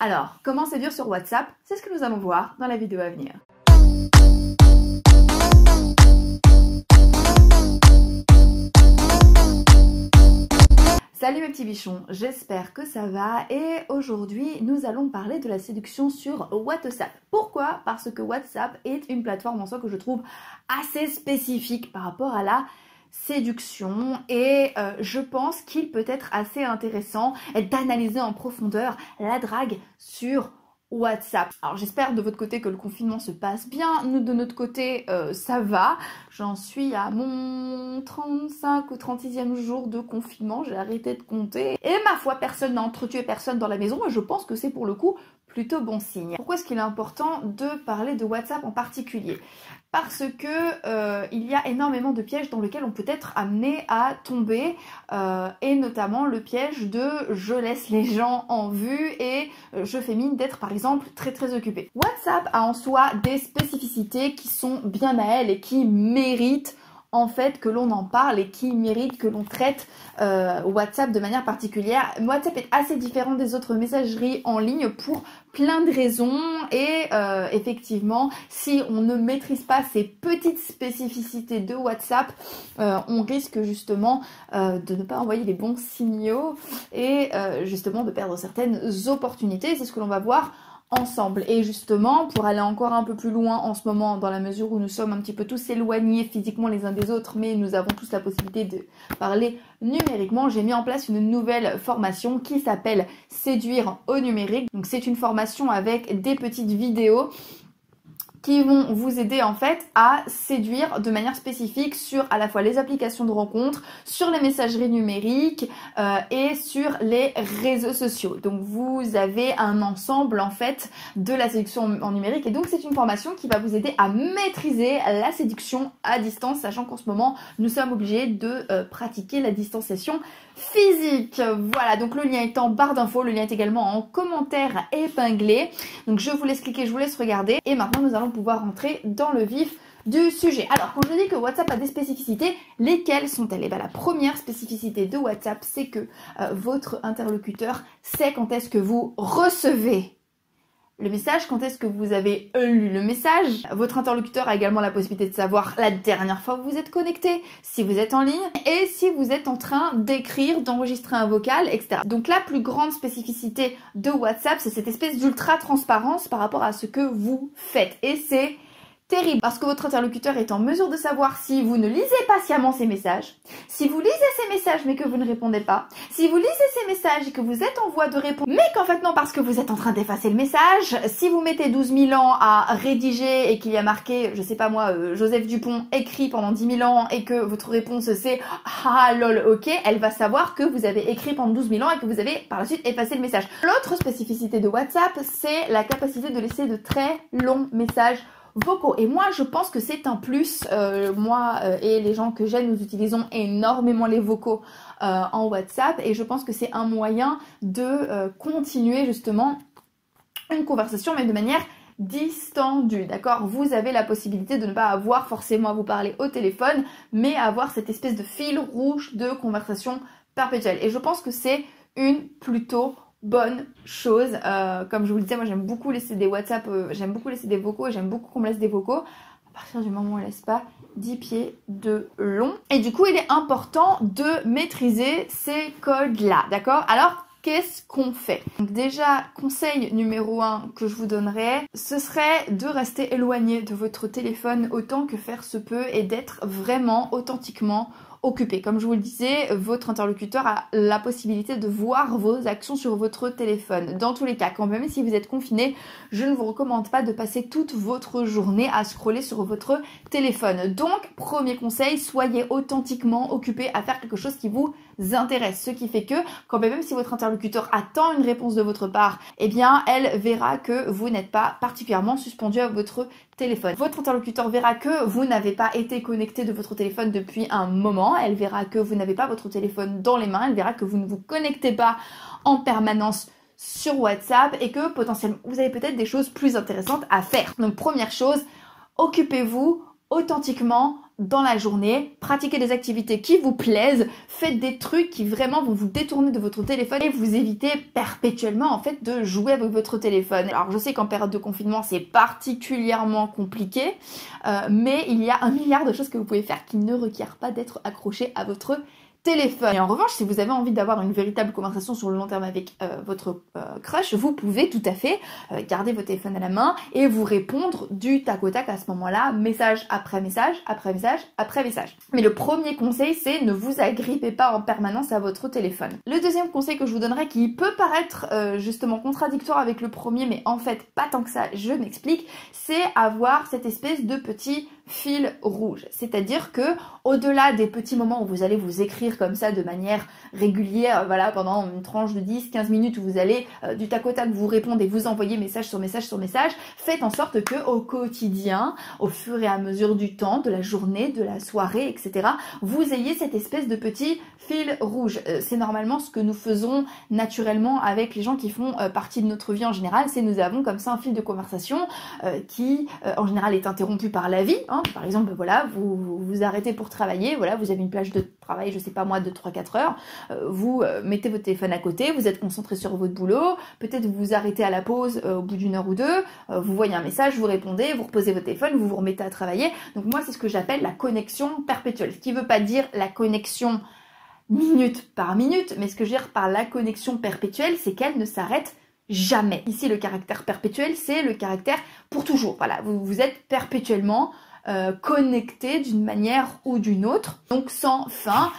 Alors, comment séduire sur WhatsApp? C'est ce que nous allons voir dans la vidéo à venir. Salut mes petits bichons, j'espère que ça va et aujourd'hui nous allons parler de la séduction sur WhatsApp. Pourquoi? Parce que WhatsApp est une plateforme en soi que je trouve assez spécifique par rapport à la séduction et je pense qu'il peut être assez intéressant d'analyser en profondeur la drague sur WhatsApp. Alors j'espère de votre côté que le confinement se passe bien. Nous de notre côté ça va. J'en suis à mon 35 ou 36e jour de confinement. J'ai arrêté de compter. Et ma foi, personne n'a entretué personne dans la maison et je pense que c'est pour le coup plutôt bon signe. Pourquoi est-ce qu'il est important de parler de WhatsApp en particulier? Parce que il y a énormément de pièges dans lesquels on peut être amené à tomber et notamment le piège de je laisse les gens en vue et je fais mine d'être par exemple très occupée. WhatsApp a en soi des spécificités qui sont bien à elle et qui méritent en fait que l'on en parle et qui mérite que l'on traite WhatsApp de manière particulière. WhatsApp est assez différent des autres messageries en ligne pour plein de raisons et effectivement si on ne maîtrise pas ces petites spécificités de WhatsApp on risque justement de ne pas envoyer les bons signaux et justement de perdre certaines opportunités. C'est ce que l'on va voir ensemble. Et justement, pour aller encore un peu plus loin en ce moment, dans la mesure où nous sommes un petit peu tous éloignés physiquement les uns des autres, mais nous avons tous la possibilité de parler numériquement, j'ai mis en place une nouvelle formation qui s'appelle Séduire au numérique. Donc c'est une formation avec des petites vidéos qui vont vous aider en fait à séduire de manière spécifique sur à la fois les applications de rencontres, sur les messageries numériques et sur les réseaux sociaux. Donc vous avez un ensemble en fait de la séduction en numérique et donc c'est une formation qui va vous aider à maîtriser la séduction à distance, sachant qu'en ce moment nous sommes obligés de pratiquer la distanciation physique. Voilà, donc le lien est en barre d'infos, le lien est également en commentaire épinglé. Donc je vous laisse cliquer, je vous laisse regarder et maintenant nous allons pouvoir rentrer dans le vif du sujet. Alors quand je dis que WhatsApp a des spécificités, lesquelles sont-elles? Et bien la première spécificité de WhatsApp, c'est que votre interlocuteur sait quand est-ce que vous recevez le message, quand est-ce que vous avez lu le message. Votre interlocuteur a également la possibilité de savoir la dernière fois que vous êtes connecté, si vous êtes en ligne et si vous êtes en train d'écrire, d'enregistrer un vocal, etc. Donc la plus grande spécificité de WhatsApp, c'est cette espèce d'ultra transparence par rapport à ce que vous faites. Et c'est terrible parce que votre interlocuteur est en mesure de savoir si vous ne lisez patiemment ces messages, si vous lisez ces messages mais que vous ne répondez pas, si vous lisez ces messages et que vous êtes en voie de répondre mais qu'en fait non parce que vous êtes en train d'effacer le message, si vous mettez 12 000 ans à rédiger et qu'il y a marqué, je sais pas moi, Joseph Dupont écrit pendant 10 000 ans et que votre réponse c'est ah lol ok, elle va savoir que vous avez écrit pendant 12 000 ans et que vous avez par la suite effacé le message. L'autre spécificité de WhatsApp, c'est la capacité de laisser de très longs messages vocaux. Et moi, je pense que c'est un plus. Moi et les gens que j'aime, nous utilisons énormément les vocaux en WhatsApp. Et je pense que c'est un moyen de continuer justement une conversation, mais de manière distendue, d'accord? Vous avez la possibilité de ne pas avoir forcément à vous parler au téléphone, mais avoir cette espèce de fil rouge de conversation perpétuelle. Et je pense que c'est une plutôt bonne chose. Comme je vous le disais, moi j'aime beaucoup laisser des WhatsApp, j'aime beaucoup laisser des vocaux et j'aime beaucoup qu'on me laisse des vocaux à partir du moment où on ne laisse pas 10 pieds de long. Et du coup il est important de maîtriser ces codes là, d'accord? Alors qu'est-ce qu'on fait? Donc déjà, conseil numéro 1 que je vous donnerais, ce serait de rester éloigné de votre téléphone autant que faire se peut et d'être vraiment authentiquement occupé. Comme je vous le disais, votre interlocuteur a la possibilité de voir vos actions sur votre téléphone. Dans tous les cas, quand même si vous êtes confiné, je ne vous recommande pas de passer toute votre journée à scroller sur votre téléphone. Donc, premier conseil, soyez authentiquement occupé à faire quelque chose qui vous intéresse. Ce qui fait que, quand même si votre interlocuteur attend une réponse de votre part, eh bien, elle verra que vous n'êtes pas particulièrement suspendu à votre téléphone. Votre interlocuteur verra que vous n'avez pas été connecté de votre téléphone depuis un moment. Elle verra que vous n'avez pas votre téléphone dans les mains. Elle verra que vous ne vous connectez pas en permanence sur WhatsApp et que potentiellement vous avez peut-être des choses plus intéressantes à faire. Donc première chose, occupez-vous authentiquement dans la journée, pratiquez des activités qui vous plaisent, faites des trucs qui vraiment vont vous détourner de votre téléphone et vous évitez perpétuellement en fait de jouer avec votre téléphone. Alors je sais qu'en période de confinement c'est particulièrement compliqué, mais il y a 1 milliard de choses que vous pouvez faire qui ne requièrent pas d'être accroché à votre téléphone. Et en revanche, si vous avez envie d'avoir une véritable conversation sur le long terme avec votre crush, vous pouvez tout à fait garder votre téléphone à la main et vous répondre du tac au tac à ce moment-là, message après message, après message, après message. Mais le premier conseil, c'est ne vous agrippez pas en permanence à votre téléphone. Le deuxième conseil que je vous donnerai, qui peut paraître justement contradictoire avec le premier, mais en fait pas tant que ça, je m'explique, c'est avoir cette espèce de petit fil rouge. C'est-à-dire que au-delà des petits moments où vous allez vous écrire comme ça de manière régulière, voilà, pendant une tranche de 10-15 minutes où vous allez du tac au tac vous répondre et vous envoyer message sur message sur message, faites en sorte que au quotidien, au fur et à mesure du temps, de la journée, de la soirée, etc., vous ayez cette espèce de petit fil rouge. C'est normalement ce que nous faisons naturellement avec les gens qui font partie de notre vie en général, c'est nous avons comme ça un fil de conversation qui en général est interrompu par la vie. Par exemple, voilà, vous arrêtez pour travailler, voilà, vous avez une plage de travail, je sais pas moi, de 3-4 heures, vous mettez votre téléphone à côté, vous êtes concentré sur votre boulot, peut-être vous vous arrêtez à la pause au bout d'1 heure ou deux, vous voyez un message, vous répondez, vous reposez votre téléphone, vous vous remettez à travailler. Donc moi, c'est ce que j'appelle la connexion perpétuelle, ce qui veut pas dire la connexion minute par minute, mais ce que je veux dire par la connexion perpétuelle, c'est qu'elle ne s'arrête jamais. Ici, le caractère perpétuel, c'est le caractère pour toujours. Voilà, vous êtes perpétuellement connecté d'une manière ou d'une autre, donc sans fin,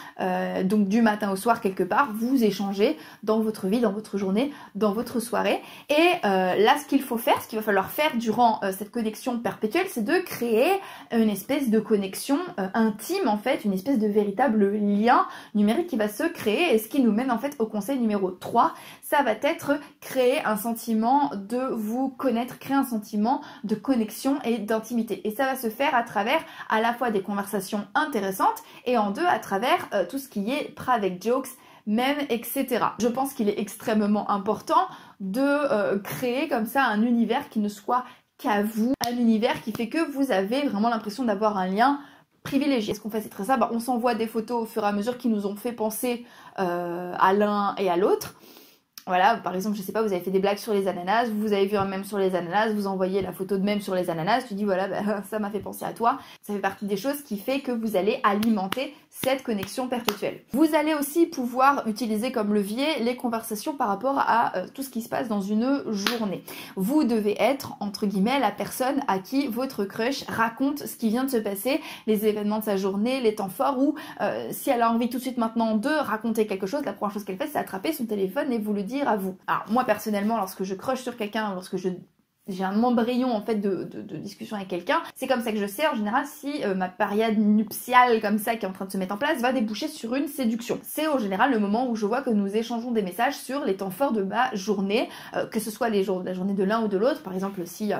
donc du matin au soir quelque part, vous échangez dans votre vie, dans votre journée, dans votre soirée. Et là, ce qu'il faut faire, ce qu'il va falloir faire durant cette connexion perpétuelle, c'est de créer une espèce de connexion intime, en fait, une espèce de véritable lien numérique qui va se créer, et ce qui nous mène en fait au conseil numéro 3, ça va être créer un sentiment de vous connaître, créer un sentiment de connexion et d'intimité. Et ça va se faire à travers à la fois des conversations intéressantes et en deux à travers tout ce qui est private jokes, même, etc. Je pense qu'il est extrêmement important de créer comme ça un univers qui ne soit qu'à vous, un univers qui fait que vous avez vraiment l'impression d'avoir un lien privilégié. Ce qu'on fait, c'est très ça, on s'envoie des photos au fur et à mesure qui nous ont fait penser à l'un et à l'autre. Voilà, par exemple, je sais pas, vous avez fait des blagues sur les ananas, vous avez vu un mème sur les ananas, vous envoyez la photo de mème sur les ananas, tu dis voilà, ça m'a fait penser à toi. Ça fait partie des choses qui fait que vous allez alimenter cette connexion perpétuelle. Vous allez aussi pouvoir utiliser comme levier les conversations par rapport à tout ce qui se passe dans une journée. Vous devez être, entre guillemets, la personne à qui votre crush raconte ce qui vient de se passer, les événements de sa journée, les temps forts, ou si elle a envie tout de suite maintenant de raconter quelque chose, la première chose qu'elle fait, c'est attraper son téléphone et vous le dire à vous. Alors moi personnellement, lorsque je crush sur quelqu'un, lorsque j'ai un embryon en fait de discussion avec quelqu'un, c'est comme ça que je sais en général si ma période nuptiale comme ça qui est en train de se mettre en place va déboucher sur une séduction. C'est en général le moment où je vois que nous échangeons des messages sur les temps forts de ma journée, que ce soit la journée de l'un ou de l'autre. Par exemple, si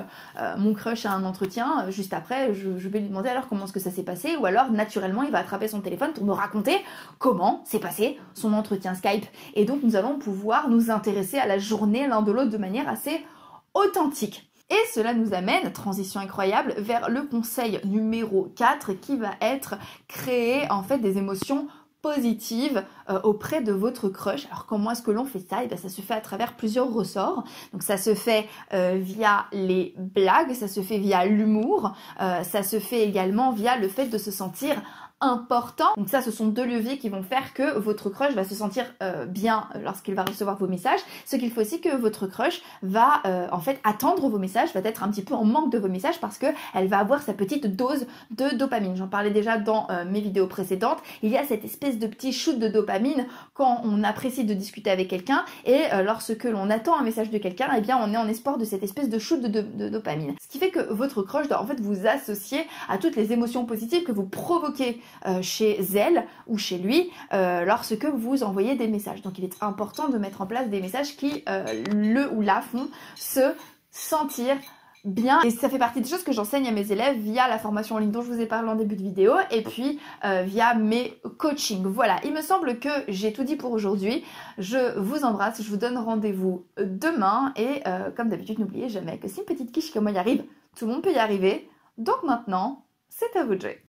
mon crush a un entretien, juste après je vais lui demander alors comment est-ce que ça s'est passé, ou alors naturellement il va attraper son téléphone pour me raconter comment s'est passé son entretien Skype. Et donc nous allons pouvoir nous intéresser à la journée l'un de l'autre de manière assez authentique. Et cela nous amène, transition incroyable, vers le conseil numéro 4 qui va être créer en fait des émotions positives auprès de votre crush. Alors comment est-ce que l'on fait ça? Et bien ça se fait à travers plusieurs ressorts. Donc ça se fait via les blagues, ça se fait via l'humour, ça se fait également via le fait de se sentir important. Donc ça, ce sont deux leviers qui vont faire que votre crush va se sentir bien lorsqu'il va recevoir vos messages. Ce qu'il faut aussi que votre crush va en fait attendre vos messages, va être un petit peu en manque de vos messages parce que elle va avoir sa petite dose de dopamine. J'en parlais déjà dans mes vidéos précédentes. Il y a cette espèce de petit shoot de dopamine quand on apprécie de discuter avec quelqu'un et lorsque l'on attend un message de quelqu'un, eh bien on est en espoir de cette espèce de shoot de dopamine. Ce qui fait que votre crush doit en fait vous associer à toutes les émotions positives que vous provoquez chez elle ou chez lui lorsque vous envoyez des messages. Donc il est important de mettre en place des messages qui le ou la font se sentir bien. Et ça fait partie des choses que j'enseigne à mes élèves via la formation en ligne dont je vous ai parlé en début de vidéo et puis via mes coachings. Voilà, il me semble que j'ai tout dit pour aujourd'hui. Je vous embrasse, je vous donne rendez-vous demain et comme d'habitude, n'oubliez jamais que si une petite quiche comme moi y arrive, tout le monde peut y arriver. Donc maintenant, c'est à vous de jouer.